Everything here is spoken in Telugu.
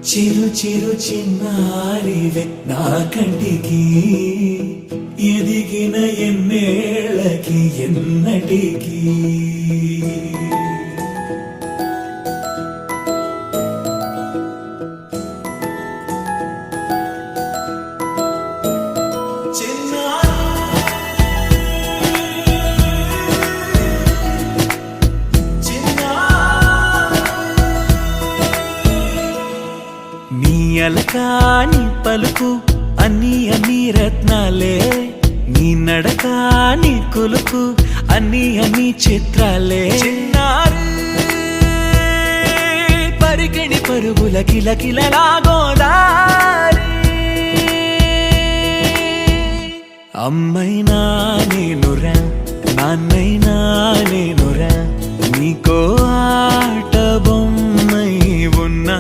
చిరు చిరు చిన్నారివే నా కంటికి ఎదిగిన ఎన్నేళ్ళకి ఎన్నటికి అలకాని పలుకు అన్ని అన్ని రత్నాలే నీ నడక నీ కులుకు అన్ని అన్ని చిత్రాలే చిన్నారు పరికిణి పరుగుల కిలకిలలాగోదారి అమ్మైనా నేనురా నాన్నైనా నేనురా నీకో ఆట బొమ్మై ఉన్నా